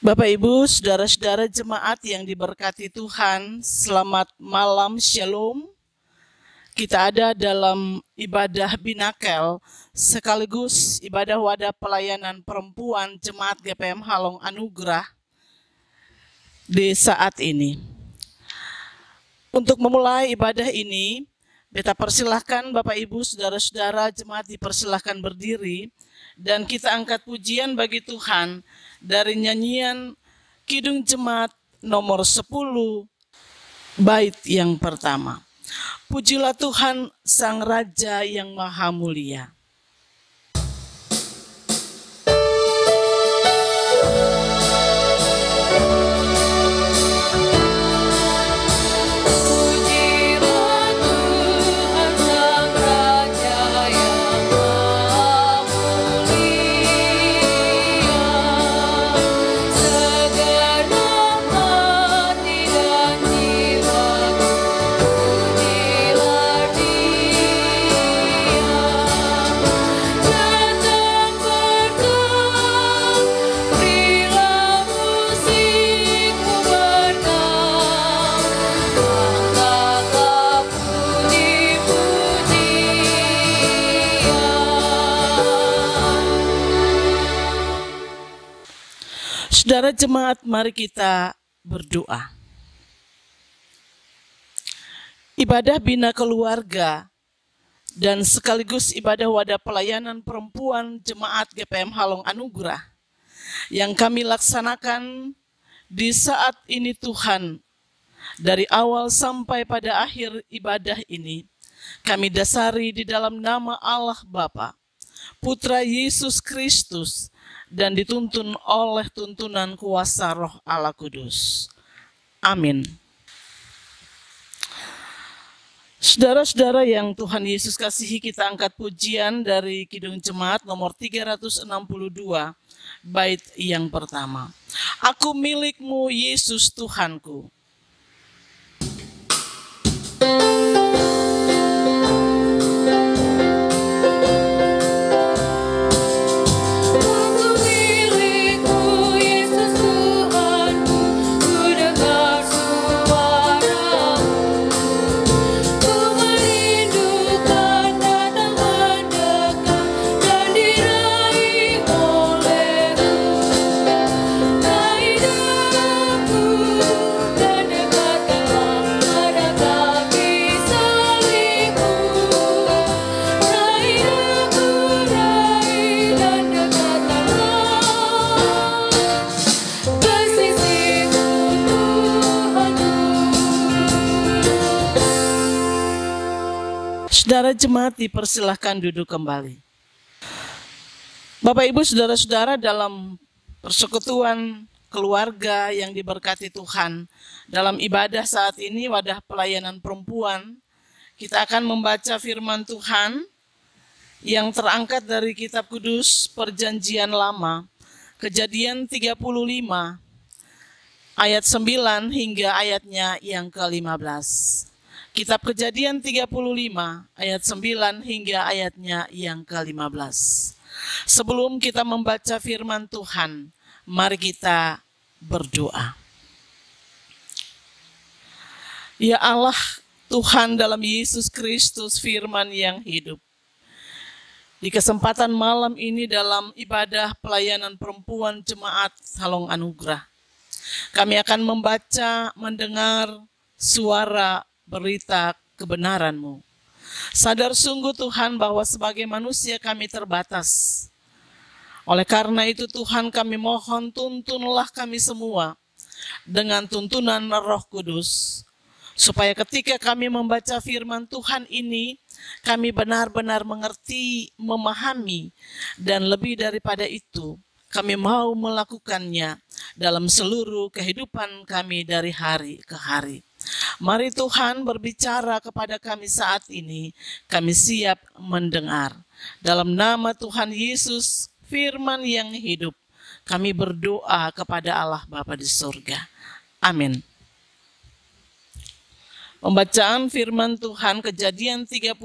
Bapak Ibu, saudara-saudara jemaat yang diberkati Tuhan, selamat malam, shalom. Kita ada dalam ibadah Binakel sekaligus ibadah wadah pelayanan perempuan Jemaat GPM Halong Anugerah di saat ini. Untuk memulai ibadah ini, beta persilahkan Bapak Ibu, saudara-saudara jemaat dipersilahkan berdiri dan kita angkat pujian bagi Tuhan dari nyanyian Kidung Jemaat nomor 10 bait yang pertama. Pujilah Tuhan Sang Raja yang Maha Mulia. Saudara jemaat, mari kita berdoa. Ibadah bina keluarga dan sekaligus ibadah wadah pelayanan perempuan Jemaat GPM Halong Anugerah yang kami laksanakan di saat ini Tuhan, dari awal sampai pada akhir ibadah ini, kami dasari di dalam nama Allah Bapa, Putra Yesus Kristus, dan dituntun oleh tuntunan kuasa Roh Allah Kudus. Amin. Saudara-saudara yang Tuhan Yesus kasihi, kita angkat pujian dari Kidung Jemaat nomor 362, bait yang pertama. Aku milikmu Yesus Tuhanku. Saudara jemaat dipersilahkan duduk kembali. Bapak Ibu saudara-saudara, dalam persekutuan keluarga yang diberkati Tuhan, dalam ibadah saat ini wadah pelayanan perempuan, kita akan membaca firman Tuhan yang terangkat dari kitab kudus Perjanjian Lama, Kejadian 35 ayat 9 hingga ayatnya yang ke-15. Kitab Kejadian 35 ayat 9 hingga ayatnya yang ke-15. Sebelum kita membaca firman Tuhan, mari kita berdoa. Ya Allah, Tuhan dalam Yesus Kristus, firman yang hidup. Di kesempatan malam ini dalam ibadah pelayanan perempuan Jemaat Halong Anugerah, kami akan membaca, mendengar suara berita kebenaran-Mu. Sadar sungguh Tuhan bahwa sebagai manusia kami terbatas. Oleh karena itu Tuhan, kami mohon tuntunlah kami semua dengan tuntunan Roh Kudus, supaya ketika kami membaca firman Tuhan ini, kami benar-benar mengerti, memahami, dan lebih daripada itu, kami mau melakukannya dalam seluruh kehidupan kami dari hari ke hari. Mari Tuhan berbicara kepada kami saat ini, kami siap mendengar. Dalam nama Tuhan Yesus, firman yang hidup, kami berdoa kepada Allah Bapa di surga. Amin. Pembacaan firman Tuhan Kejadian 35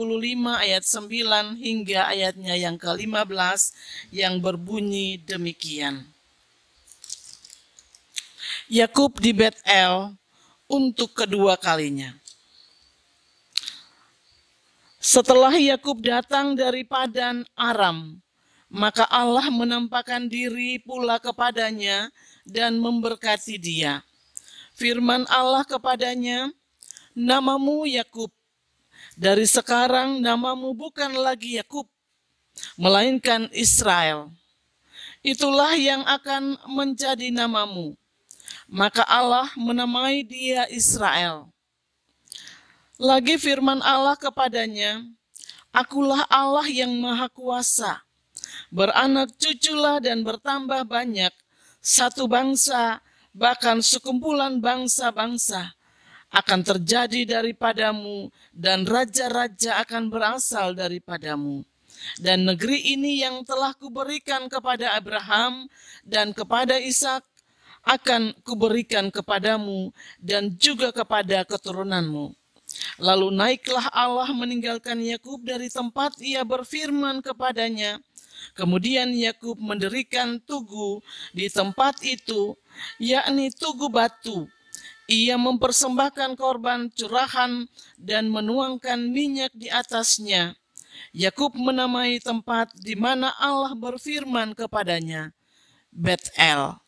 ayat 9 hingga ayatnya yang ke-15 yang berbunyi demikian. Yakub di Bet-El untuk kedua kalinya. Setelah Yakub datang dari Padan Aram, maka Allah menampakkan diri pula kepadanya dan memberkati dia. Firman Allah kepadanya, "Namamu Yakub. Dari sekarang namamu bukan lagi Yakub, melainkan Israel. Itulah yang akan menjadi namamu." Maka Allah menamai dia Israel. Lagi firman Allah kepadanya, "Akulah Allah yang Maha Kuasa. Beranak cuculah dan bertambah banyak, satu bangsa, bahkan sekumpulan bangsa-bangsa akan terjadi daripadamu, dan raja-raja akan berasal daripadamu. Dan negeri ini yang telah kuberikan kepada Abraham dan kepada Ishak akan kuberikan kepadamu dan juga kepada keturunanmu." Lalu naiklah Allah meninggalkan Yakub dari tempat ia berfirman kepadanya. Kemudian Yakub mendirikan tugu di tempat itu, yakni tugu batu. Ia mempersembahkan korban curahan dan menuangkan minyak di atasnya. Yakub menamai tempat di mana Allah berfirman kepadanya, Bet-El.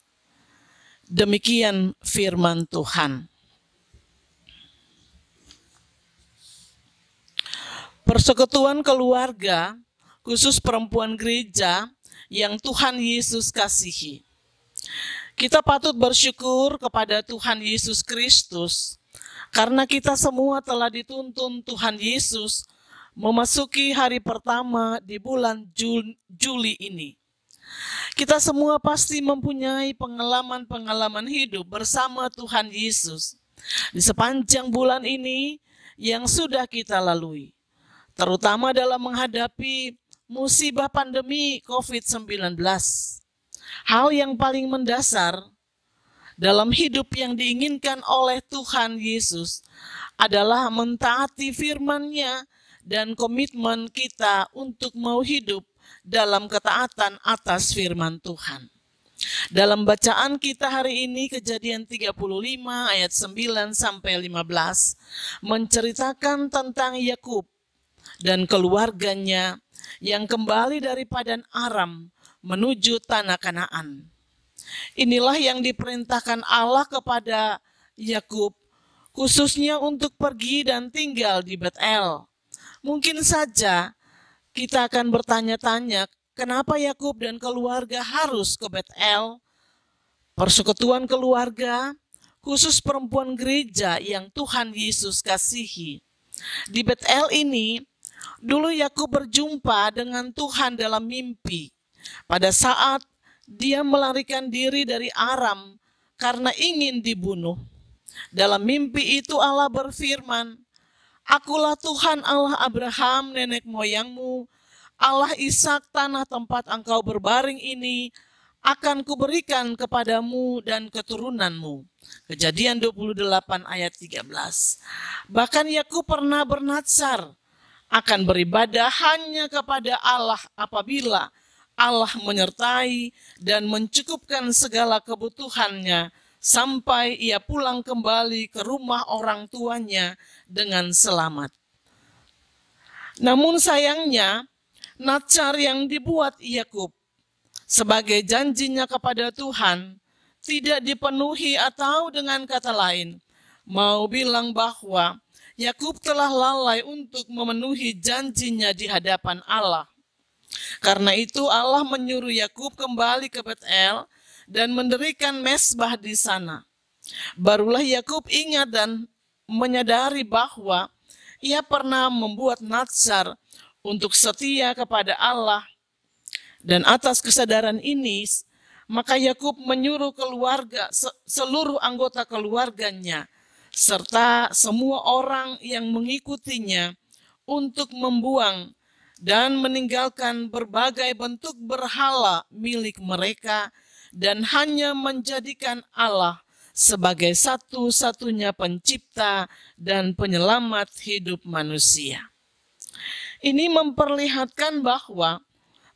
Demikian firman Tuhan. Persekutuan keluarga, khusus perempuan gereja yang Tuhan Yesus kasihi. Kita patut bersyukur kepada Tuhan Yesus Kristus karena kita semua telah dituntun Tuhan Yesus memasuki hari pertama di bulan Juli ini. Kita semua pasti mempunyai pengalaman-pengalaman hidup bersama Tuhan Yesus di sepanjang bulan ini yang sudah kita lalui, terutama dalam menghadapi musibah pandemi COVID-19. Hal yang paling mendasar dalam hidup yang diinginkan oleh Tuhan Yesus adalah mentaati firman-Nya dan komitmen kita untuk mau hidup dalam ketaatan atas firman Tuhan. Dalam bacaan kita hari ini, Kejadian 35 ayat 9 sampai 15 menceritakan tentang Yakub dan keluarganya yang kembali dari Padan Aram menuju tanah Kanaan. Inilah yang diperintahkan Allah kepada Yakub, khususnya untuk pergi dan tinggal di Bet-El. Mungkin saja kita akan bertanya-tanya, kenapa Yakub dan keluarga harus ke Bet-El? Persekutuan keluarga, khusus perempuan gereja yang Tuhan Yesus kasihi. Di Bet-El ini, dulu Yakub berjumpa dengan Tuhan dalam mimpi. Pada saat dia melarikan diri dari Aram karena ingin dibunuh. Dalam mimpi itu Allah berfirman, "Akulah Tuhan Allah Abraham nenek moyangmu, Allah Ishak tanah tempat engkau berbaring ini akan kuberikan kepadamu dan keturunanmu." Kejadian 28 ayat 13. Bahkan Yakub pernah bernadzar akan beribadah hanya kepada Allah apabila Allah menyertai dan mencukupkan segala kebutuhannya sampai ia pulang kembali ke rumah orang tuanya dengan selamat. Namun sayangnya, nadzar yang dibuat Yakub sebagai janjinya kepada Tuhan tidak dipenuhi, atau dengan kata lain, mau bilang bahwa Yakub telah lalai untuk memenuhi janjinya di hadapan Allah. Karena itu Allah menyuruh Yakub kembali ke Bet-El dan mendirikan mezbah di sana. Barulah Yakub ingat dan menyadari bahwa ia pernah membuat nadzar untuk setia kepada Allah. Dan atas kesadaran ini, maka Yakub menyuruh seluruh anggota keluarganya serta semua orang yang mengikutinya untuk membuang dan meninggalkan berbagai bentuk berhala milik mereka dan hanya menjadikan Allah sebagai satu-satunya pencipta dan penyelamat hidup manusia. Ini memperlihatkan bahwa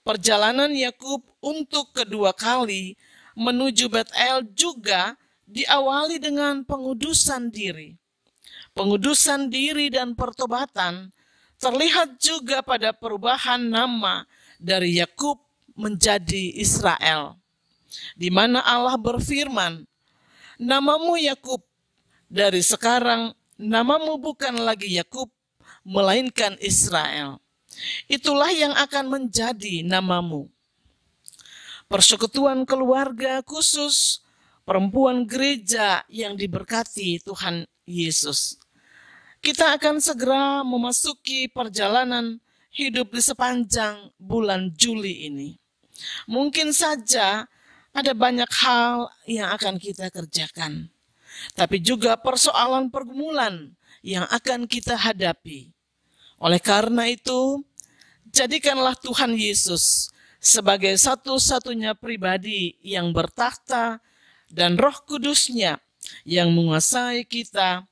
perjalanan Yakub untuk kedua kali menuju Bet-El juga diawali dengan pengudusan diri. Pengudusan diri dan pertobatan terlihat juga pada perubahan nama dari Yakub menjadi Israel, di mana Allah berfirman, "Namamu Yakub, dari sekarang namamu bukan lagi Yakub, melainkan Israel. Itulah yang akan menjadi namamu." Persekutuan keluarga khusus perempuan gereja yang diberkati Tuhan Yesus. Kita akan segera memasuki perjalanan hidup di sepanjang bulan Juli ini. Mungkin saja ada banyak hal yang akan kita kerjakan, tapi juga persoalan pergumulan yang akan kita hadapi. Oleh karena itu, jadikanlah Tuhan Yesus sebagai satu-satunya pribadi yang bertakhta dan Roh Kudus-Nya yang menguasai kita,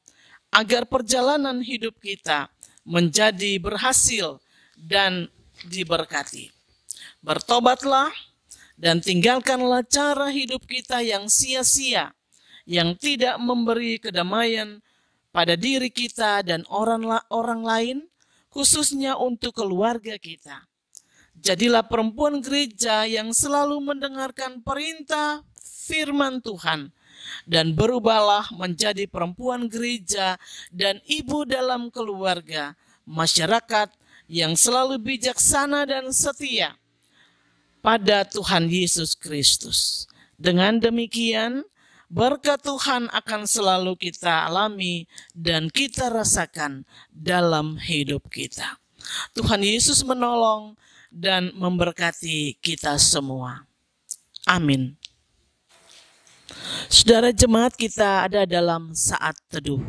agar perjalanan hidup kita menjadi berhasil dan diberkati. Bertobatlah dan tinggalkanlah cara hidup kita yang sia-sia, yang tidak memberi kedamaian pada diri kita dan orang lain, khususnya untuk keluarga kita. Jadilah perempuan gereja yang selalu mendengarkan perintah firman Tuhan, dan berubahlah menjadi perempuan gereja dan ibu dalam keluarga, masyarakat yang selalu bijaksana dan setia pada Tuhan Yesus Kristus. Dengan demikian, berkat Tuhan akan selalu kita alami dan kita rasakan dalam hidup kita. Tuhan Yesus menolong dan memberkati kita semua. Amin. Saudara jemaat, kita ada dalam saat teduh.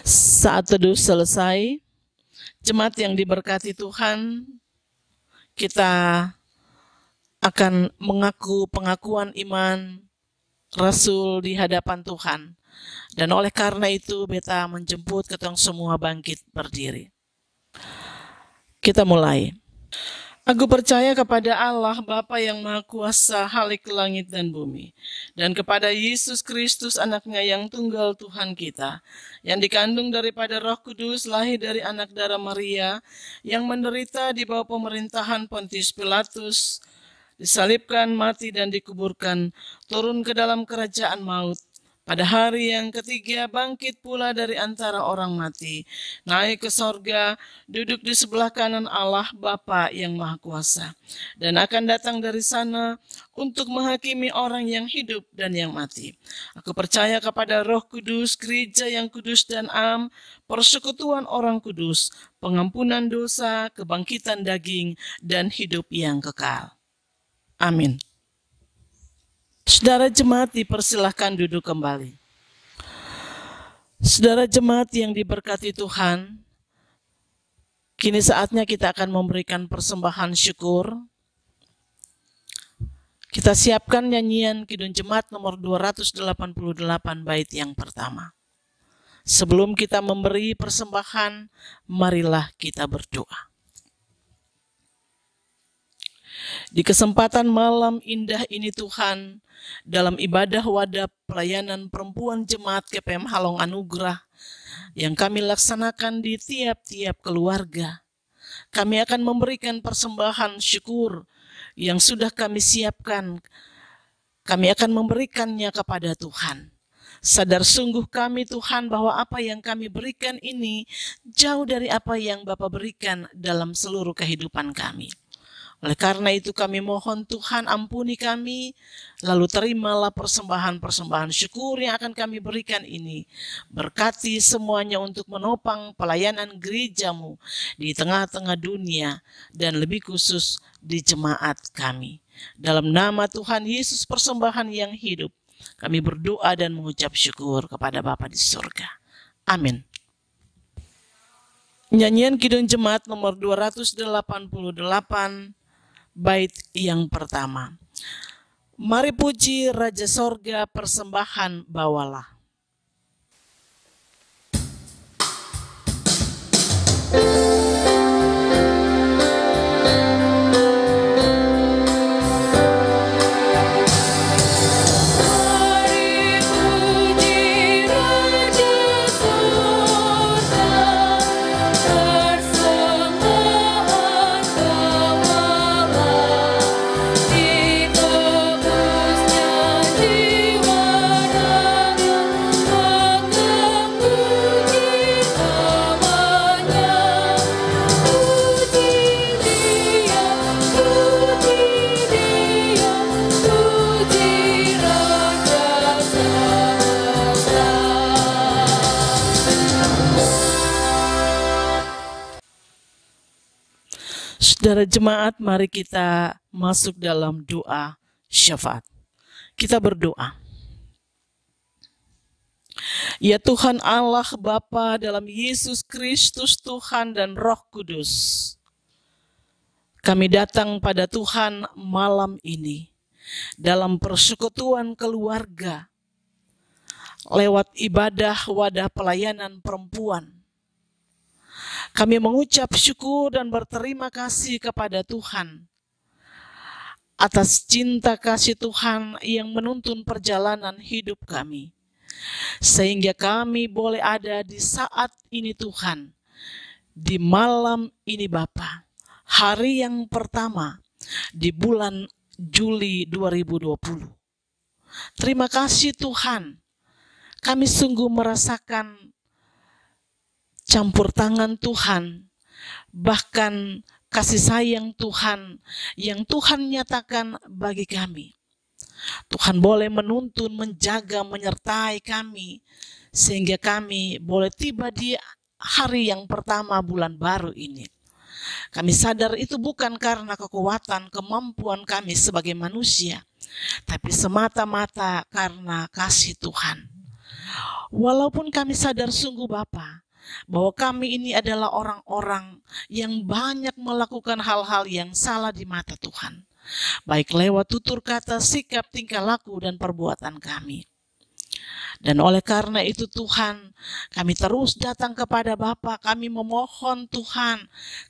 Saat teduh selesai. Jemaat yang diberkati Tuhan, kita akan mengaku pengakuan iman Rasul di hadapan Tuhan. Dan oleh karena itu, beta menjemput ketong semua bangkit berdiri. Kita mulai. Aku percaya kepada Allah Bapa yang Maha Kuasa, Halik langit dan bumi, dan kepada Yesus Kristus anaknya yang tunggal Tuhan kita, yang dikandung daripada Roh Kudus, lahir dari anak darah Maria, yang menderita di bawah pemerintahan Pontius Pilatus, disalibkan, mati dan dikuburkan, turun ke dalam kerajaan maut. Pada hari yang ketiga bangkit pula dari antara orang mati, naik ke sorga, duduk di sebelah kanan Allah Bapa yang Maha Kuasa, dan akan datang dari sana untuk menghakimi orang yang hidup dan yang mati. Aku percaya kepada Roh Kudus, gereja yang kudus dan am, persekutuan orang kudus, pengampunan dosa, kebangkitan daging, dan hidup yang kekal. Amin. Saudara jemaat dipersilahkan duduk kembali. Saudara jemaat yang diberkati Tuhan, kini saatnya kita akan memberikan persembahan syukur. Kita siapkan nyanyian Kidung Jemaat nomor 288 bait yang pertama. Sebelum kita memberi persembahan, marilah kita berdoa. Di kesempatan malam indah ini Tuhan, dalam ibadah wadah pelayanan perempuan jemaat GPM Halong Anugerah yang kami laksanakan di tiap-tiap keluarga, kami akan memberikan persembahan syukur yang sudah kami siapkan. Kami akan memberikannya kepada Tuhan. Sadar sungguh kami Tuhan bahwa apa yang kami berikan ini jauh dari apa yang Bapa berikan dalam seluruh kehidupan kami. Oleh karena itu kami mohon Tuhan ampuni kami, lalu terimalah persembahan-persembahan syukur yang akan kami berikan ini. Berkati semuanya untuk menopang pelayanan gerejamu di tengah-tengah dunia dan lebih khusus di jemaat kami. Dalam nama Tuhan Yesus persembahan yang hidup, kami berdoa dan mengucap syukur kepada Bapa di surga. Amin. Nyanyian Kidung Jemaat nomor 288, bait yang pertama. Mari puji Raja Sorga, persembahan bawalah. Saudara jemaat, mari kita masuk dalam doa syafaat. Kita berdoa. Ya Tuhan Allah Bapa, dalam Yesus Kristus Tuhan dan Roh Kudus, kami datang pada Tuhan malam ini dalam persekutuan keluarga lewat ibadah wadah pelayanan perempuan. Kami mengucap syukur dan berterima kasih kepada Tuhan atas cinta kasih Tuhan yang menuntun perjalanan hidup kami, sehingga kami boleh ada di saat ini Tuhan, di malam ini Bapa, hari yang pertama di bulan Juli 2020. Terima kasih Tuhan, kami sungguh merasakan campur tangan Tuhan, bahkan kasih sayang Tuhan yang Tuhan nyatakan bagi kami. Tuhan boleh menuntun, menjaga, menyertai kami, sehingga kami boleh tiba di hari yang pertama bulan baru ini. Kami sadar itu bukan karena kekuatan, kemampuan kami sebagai manusia, tapi semata-mata karena kasih Tuhan. Walaupun kami sadar sungguh Bapa, bahwa kami ini adalah orang-orang yang banyak melakukan hal-hal yang salah di mata Tuhan, baik lewat tutur kata, sikap, tingkah laku, dan perbuatan kami. Dan oleh karena itu Tuhan, kami terus datang kepada Bapa, kami memohon Tuhan,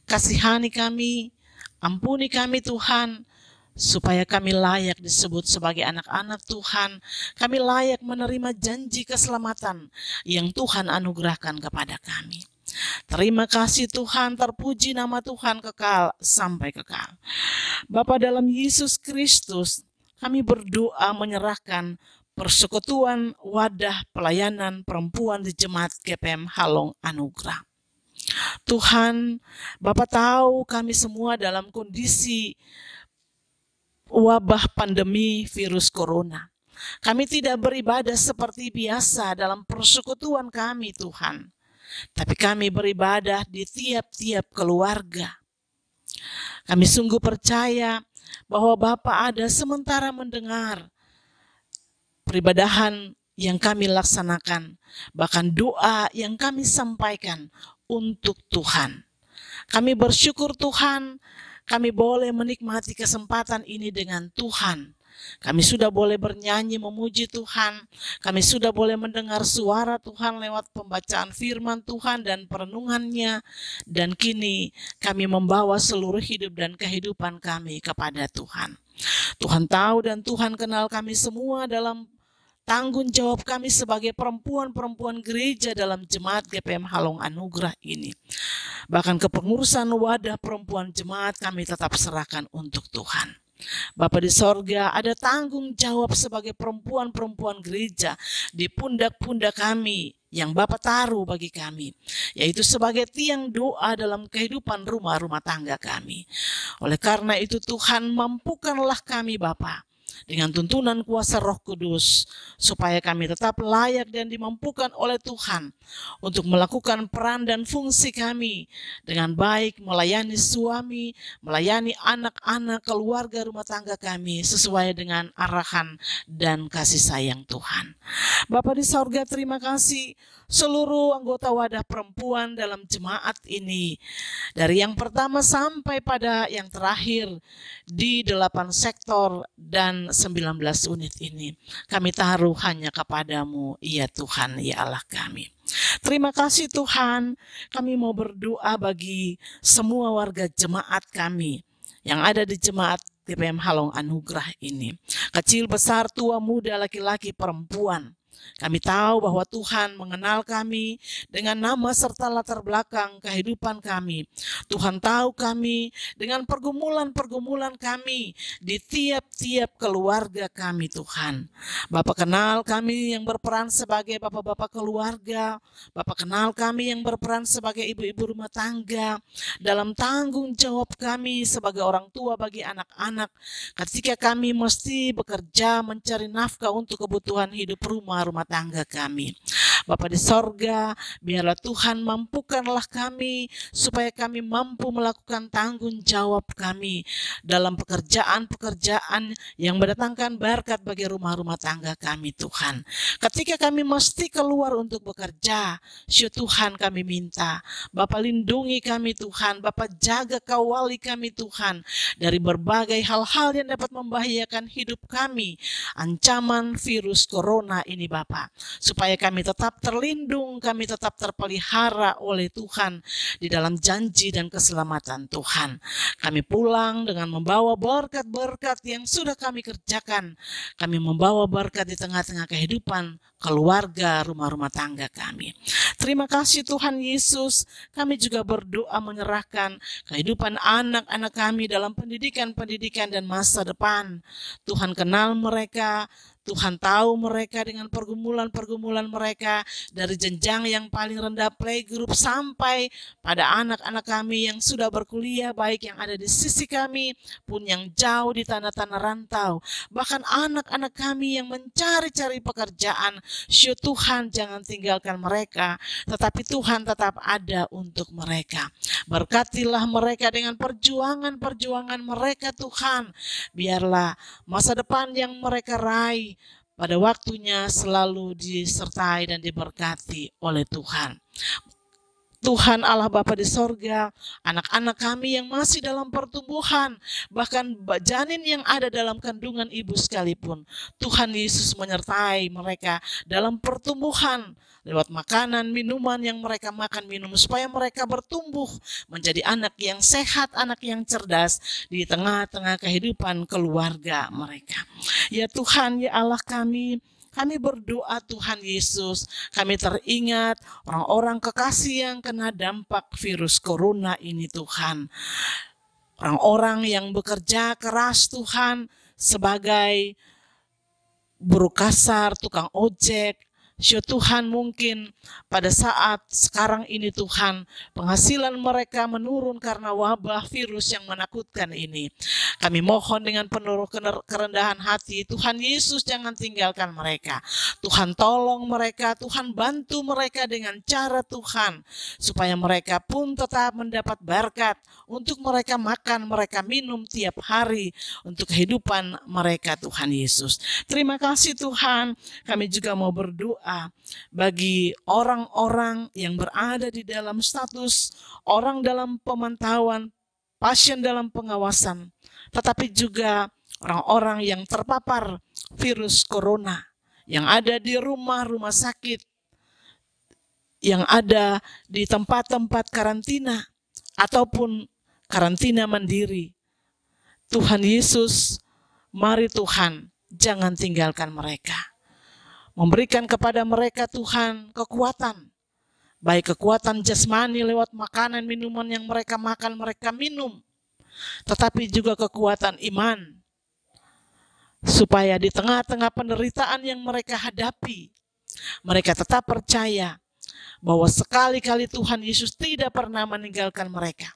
kasihani kami, ampuni kami Tuhan, supaya kami layak disebut sebagai anak-anak Tuhan, kami layak menerima janji keselamatan yang Tuhan anugerahkan kepada kami. Terima kasih Tuhan, terpuji nama Tuhan kekal sampai kekal. Bapa, dalam Yesus Kristus, kami berdoa menyerahkan persekutuan wadah pelayanan perempuan di Jemaat GPM Halong Anugerah. Tuhan, Bapa tahu kami semua dalam kondisi wabah pandemi virus corona. Kami tidak beribadah seperti biasa dalam persekutuan kami Tuhan, tapi kami beribadah di tiap-tiap keluarga. Kami sungguh percaya bahwa Bapa ada sementara mendengar peribadahan yang kami laksanakan, bahkan doa yang kami sampaikan untuk Tuhan. Kami bersyukur Tuhan, kami boleh menikmati kesempatan ini dengan Tuhan. Kami sudah boleh bernyanyi memuji Tuhan. Kami sudah boleh mendengar suara Tuhan lewat pembacaan firman Tuhan dan perenungannya. Dan kini kami membawa seluruh hidup dan kehidupan kami kepada Tuhan. Tuhan tahu dan Tuhan kenal kami semua dalam tanggung jawab kami sebagai perempuan-perempuan gereja dalam Jemaat GPM Halong Anugerah ini. Bahkan kepengurusan wadah perempuan jemaat kami tetap serahkan untuk Tuhan. Bapa di sorga, ada tanggung jawab sebagai perempuan-perempuan gereja di pundak-pundak kami yang Bapa taruh bagi kami, yaitu sebagai tiang doa dalam kehidupan rumah-rumah tangga kami. Oleh karena itu Tuhan, mampukanlah kami Bapa, dengan tuntunan kuasa Roh Kudus, supaya kami tetap layak dan dimampukan oleh Tuhan untuk melakukan peran dan fungsi kami dengan baik, melayani suami, melayani anak-anak, keluarga, rumah tangga kami sesuai dengan arahan dan kasih sayang Tuhan. Bapa di sorga, terima kasih seluruh anggota wadah perempuan dalam jemaat ini, dari yang pertama sampai pada yang terakhir di 8 sektor dan 19 unit ini. Kami taruh hanya kepadamu, ya Tuhan, ya Allah kami. Terima kasih Tuhan, kami mau berdoa bagi semua warga jemaat kami yang ada di jemaat TPM Halong Anugerah ini. Kecil, besar, tua, muda, laki-laki, perempuan. Kami tahu bahwa Tuhan mengenal kami dengan nama serta latar belakang kehidupan kami. Tuhan tahu kami dengan pergumulan-pergumulan kami di tiap-tiap keluarga kami Tuhan. Bapak kenal kami yang berperan sebagai bapak-bapak keluarga. Bapak kenal kami yang berperan sebagai ibu-ibu rumah tangga. Dalam tanggung jawab kami sebagai orang tua bagi anak-anak, ketika kami mesti bekerja mencari nafkah untuk kebutuhan hidup rumah tangga kami. Bapa di sorga, biarlah Tuhan mampukanlah kami supaya kami mampu melakukan tanggung jawab kami dalam pekerjaan-pekerjaan yang mendatangkan berkat bagi rumah-rumah tangga kami Tuhan. Ketika kami mesti keluar untuk bekerja, Tuhan kami minta, Bapa lindungi kami Tuhan, Bapa jaga kawali kami Tuhan dari berbagai hal-hal yang dapat membahayakan hidup kami, ancaman virus corona ini Bapa, supaya kami tetap terlindung, kami tetap terpelihara oleh Tuhan di dalam janji dan keselamatan Tuhan. Kami pulang dengan membawa berkat-berkat yang sudah kami kerjakan. Kami membawa berkat di tengah-tengah kehidupan keluarga, rumah-rumah tangga kami. Terima kasih Tuhan Yesus. Kami juga berdoa menyerahkan kehidupan anak-anak kami dalam pendidikan dan masa depan. Tuhan kenal mereka, Tuhan tahu mereka dengan pergumulan-pergumulan mereka dari jenjang yang paling rendah playgroup sampai pada anak-anak kami yang sudah berkuliah, baik yang ada di sisi kami pun yang jauh di tanah-tanah rantau. Bahkan anak-anak kami yang mencari-cari pekerjaan, Tuhan jangan tinggalkan mereka, tetapi Tuhan tetap ada untuk mereka. Berkatilah mereka dengan perjuangan-perjuangan mereka Tuhan. Biarlah masa depan yang mereka raih pada waktunya selalu disertai dan diberkati oleh Tuhan. Tuhan Allah Bapa di sorga, anak-anak kami yang masih dalam pertumbuhan, bahkan janin yang ada dalam kandungan ibu sekalipun, Tuhan Yesus menyertai mereka dalam pertumbuhan lewat makanan, minuman yang mereka makan minum, supaya mereka bertumbuh menjadi anak yang sehat, anak yang cerdas di tengah-tengah kehidupan keluarga mereka. Ya Tuhan, ya Allah kami berdoa Tuhan Yesus, kami teringat orang-orang kekasih yang kena dampak virus corona ini Tuhan. Orang-orang yang bekerja keras Tuhan sebagai buruh kasar, tukang ojek. Tuhan mungkin pada saat sekarang ini Tuhan penghasilan mereka menurun karena wabah virus yang menakutkan ini. Kami mohon dengan penuh kerendahan hati, Tuhan Yesus jangan tinggalkan mereka. Tuhan tolong mereka, Tuhan bantu mereka dengan cara Tuhan, supaya mereka pun tetap mendapat berkat untuk mereka makan, mereka minum tiap hari untuk kehidupan mereka Tuhan Yesus. Terima kasih Tuhan, kami juga mau berdoa bagi orang-orang yang berada di dalam status orang dalam pemantauan, pasien dalam pengawasan, tetapi juga orang-orang yang terpapar virus corona yang ada di rumah-rumah sakit, yang ada di tempat-tempat karantina ataupun karantina mandiri. Tuhan Yesus, mari Tuhan jangan tinggalkan mereka. Memberikan kepada mereka Tuhan kekuatan, baik kekuatan jasmani lewat makanan minuman yang mereka makan, mereka minum, tetapi juga kekuatan iman, supaya di tengah-tengah penderitaan yang mereka hadapi, mereka tetap percaya bahwa sekali-kali Tuhan Yesus tidak pernah meninggalkan mereka,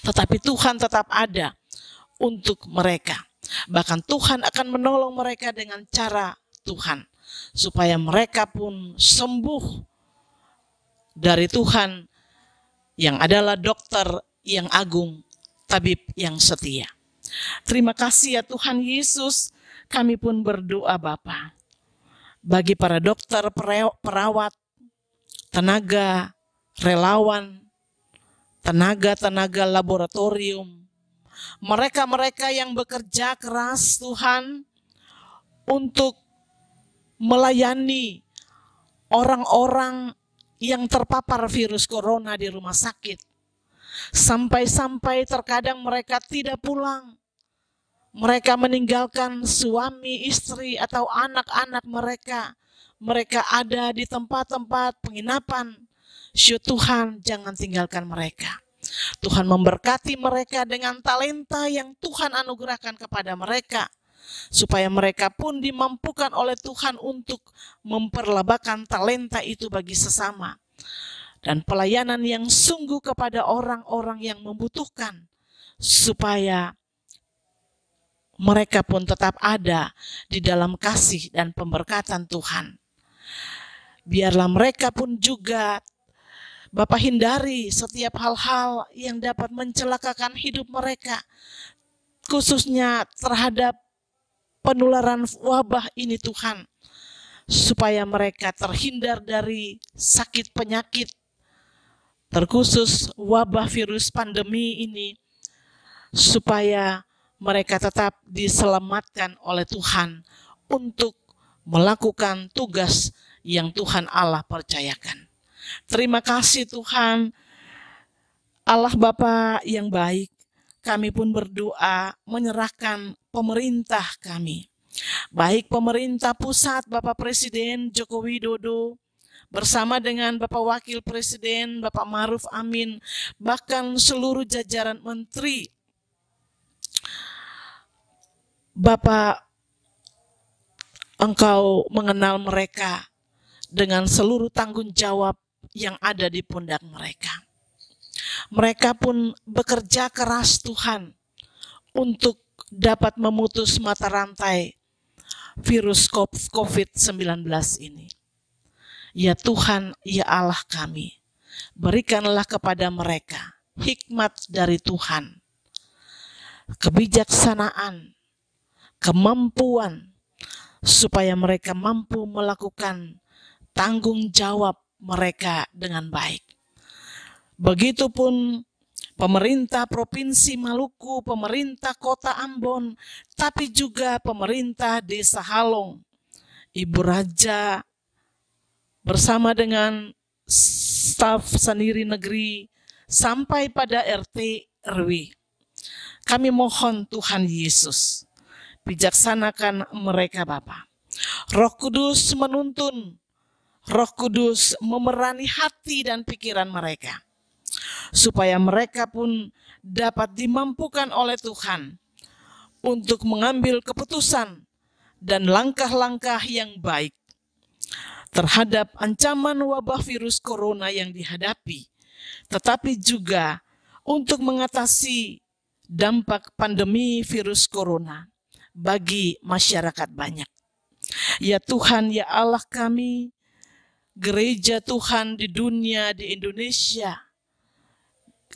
tetapi Tuhan tetap ada untuk mereka. Bahkan Tuhan akan menolong mereka dengan cara Tuhan, supaya mereka pun sembuh dari Tuhan yang adalah dokter yang agung, tabib yang setia. Terima kasih ya Tuhan Yesus, kami pun berdoa Bapa, bagi para dokter, perawat, tenaga relawan, tenaga laboratorium, mereka-mereka yang bekerja keras Tuhan untuk melayani orang-orang yang terpapar virus corona di rumah sakit. Sampai-sampai terkadang mereka tidak pulang. Mereka meninggalkan suami, istri, atau anak-anak mereka. Mereka ada di tempat-tempat penginapan. Syukur Tuhan, jangan tinggalkan mereka. Tuhan memberkati mereka dengan talenta yang Tuhan anugerahkan kepada mereka, supaya mereka pun dimampukan oleh Tuhan untuk memperlebakan talenta itu bagi sesama, dan pelayanan yang sungguh kepada orang-orang yang membutuhkan, supaya mereka pun tetap ada di dalam kasih dan pemberkatan Tuhan. Biarlah mereka pun juga Bapak hindari setiap hal-hal yang dapat mencelakakan hidup mereka, khususnya terhadap penularan wabah ini Tuhan, supaya mereka terhindar dari sakit penyakit, terkhusus wabah virus pandemi ini, supaya mereka tetap diselamatkan oleh Tuhan untuk melakukan tugas yang Tuhan Allah percayakan. Terima kasih Tuhan, Allah Bapa yang baik. Kami pun berdoa menyerahkan pemerintah kami, baik pemerintah pusat Bapak Presiden Joko Widodo bersama dengan Bapak Wakil Presiden Bapak Ma'ruf Amin, bahkan seluruh jajaran menteri. Bapak, Engkau mengenal mereka dengan seluruh tanggung jawab yang ada di pundak mereka. Mereka pun bekerja keras Tuhan untuk dapat memutus mata rantai virus COVID-19 ini. Ya Tuhan, ya Allah kami, berikanlah kepada mereka hikmat dari Tuhan, kebijaksanaan, kemampuan, supaya mereka mampu melakukan tanggung jawab mereka dengan baik. Begitupun pemerintah Provinsi Maluku, pemerintah Kota Ambon, tapi juga pemerintah Desa Halong, Ibu Raja bersama dengan staf sendiri negeri sampai pada RT RW. Kami mohon Tuhan Yesus, bijaksanakan mereka Bapa. Roh Kudus menuntun, Roh Kudus memerani hati dan pikiran mereka, supaya mereka pun dapat dimampukan oleh Tuhan untuk mengambil keputusan dan langkah-langkah yang baik terhadap ancaman wabah virus corona yang dihadapi, tetapi juga untuk mengatasi dampak pandemi virus corona bagi masyarakat banyak. Ya Tuhan, ya Allah kami, gereja Tuhan di dunia, di Indonesia,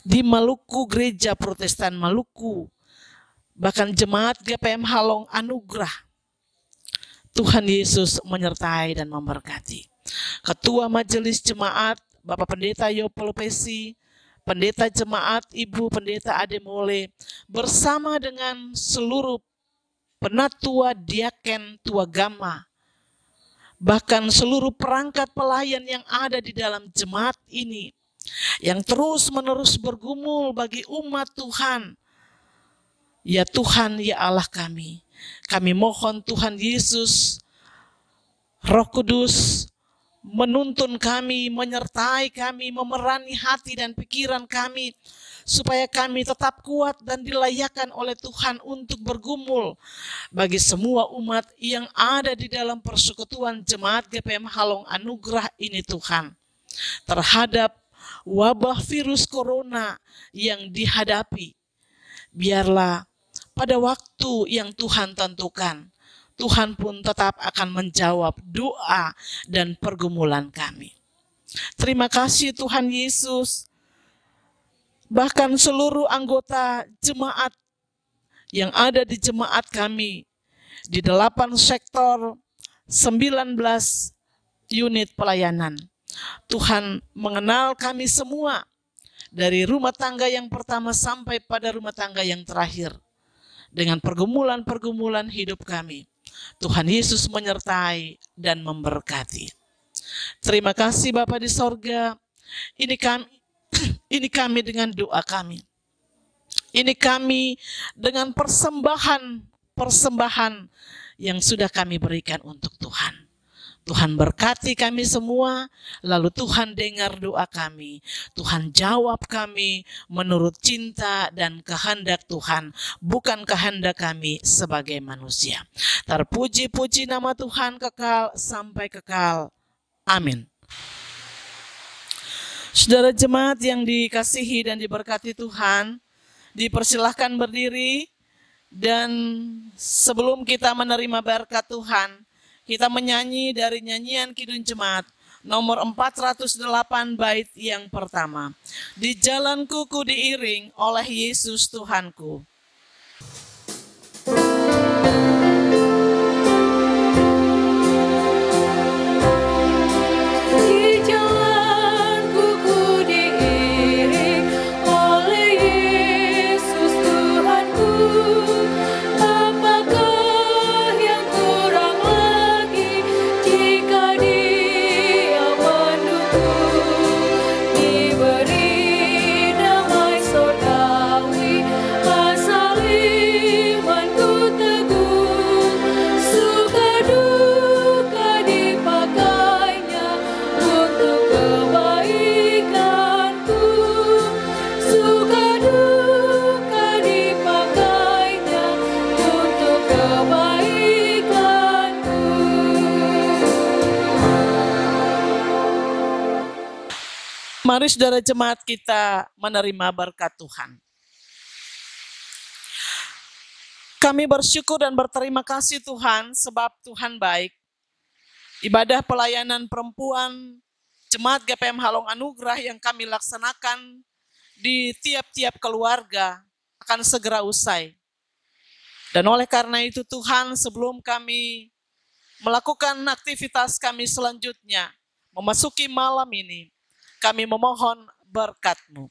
di Maluku, gereja Protestan Maluku, bahkan jemaat GPM Halong Anugerah, Tuhan Yesus menyertai dan memberkati. Ketua Majelis Jemaat Bapak Pendeta Yopolo Pesi, Pendeta Jemaat Ibu Pendeta Ademole, bersama dengan seluruh penatua, diaken, tua gama, bahkan seluruh perangkat pelayan yang ada di dalam jemaat ini, yang terus-menerus bergumul bagi umat Tuhan. Ya Tuhan, ya Allah kami mohon Tuhan Yesus, Roh Kudus menuntun kami, menyertai kami, memerani hati dan pikiran kami, supaya kami tetap kuat dan dilayakkan oleh Tuhan untuk bergumul bagi semua umat yang ada di dalam persekutuan jemaat GPM Halong Anugerah ini Tuhan, terhadap wabah virus corona yang dihadapi. Biarlah pada waktu yang Tuhan tentukan, Tuhan pun tetap akan menjawab doa dan pergumulan kami. Terima kasih Tuhan Yesus. Bahkan seluruh anggota jemaat yang ada di jemaat kami, di 8 sektor, 19 unit pelayanan. Tuhan mengenal kami semua, dari rumah tangga yang pertama sampai pada rumah tangga yang terakhir. Dengan pergumulan-pergumulan hidup kami, Tuhan Yesus menyertai dan memberkati. Terima kasih Bapa di sorga. Ini kami dengan doa kami. Ini kami dengan persembahan yang sudah kami berikan untuk Tuhan. Tuhan berkati kami semua, lalu Tuhan dengar doa kami. Tuhan jawab kami menurut cinta dan kehendak Tuhan, bukan kehendak kami sebagai manusia. Terpuji-puji nama Tuhan kekal sampai kekal. Amin. Saudara jemaat yang dikasihi dan diberkati Tuhan, dipersilahkan berdiri, dan sebelum kita menerima berkat Tuhan, kita menyanyi dari nyanyian Kidung Jemaat nomor 408 bait yang pertama. Di jalanku ku diiring oleh Yesus Tuhanku. Mari saudara jemaat kita menerima berkat Tuhan. Kami bersyukur dan berterima kasih Tuhan sebab Tuhan baik. Ibadah pelayanan perempuan Jemaat GPM Halong Anugerah yang kami laksanakan di tiap-tiap keluarga akan segera usai. Dan oleh karena itu Tuhan, sebelum kami melakukan aktivitas kami selanjutnya, memasuki malam ini, kami memohon berkat-Mu.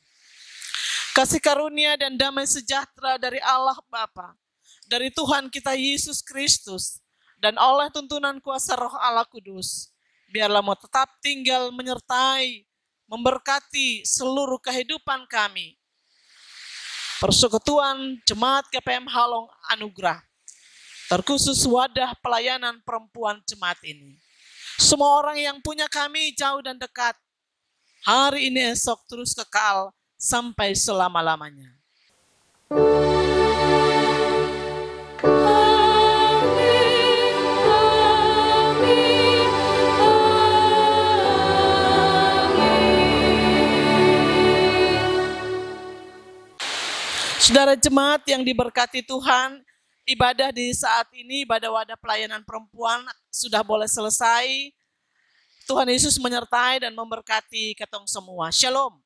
Kasih karunia dan damai sejahtera dari Allah Bapa, dari Tuhan kita Yesus Kristus, dan oleh tuntunan kuasa Roh Allah Kudus, biarlah Mu tetap tinggal menyertai, memberkati seluruh kehidupan kami. Persekutuan Jemaat GPM Halong Anugerah, terkhusus wadah pelayanan perempuan jemaat ini. Semua orang yang punya kami jauh dan dekat, hari ini esok terus kekal sampai selama-lamanya. Saudara jemaat yang diberkati Tuhan, ibadah di saat ini, ibadah wadah pelayanan perempuan sudah boleh selesai. Tuhan Yesus menyertai dan memberkati ketong semua. Shalom.